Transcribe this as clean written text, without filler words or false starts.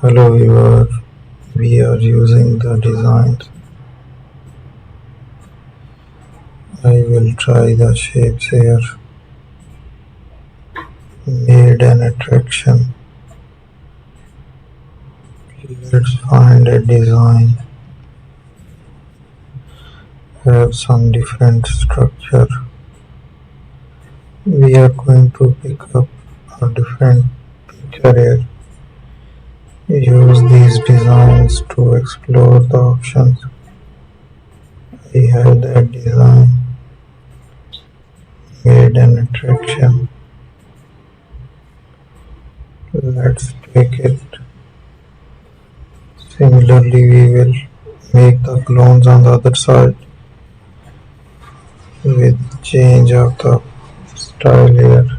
Hello viewer, we are using the designs. I will try the shapes here. Made an attraction. Let's find a design. Have some different structure. We are going to pick up a different picture here. Use these designs to explore the options. I have that design. Made an attraction. Let's take it. Similarly, we will make the clones on the other side with change of the style here.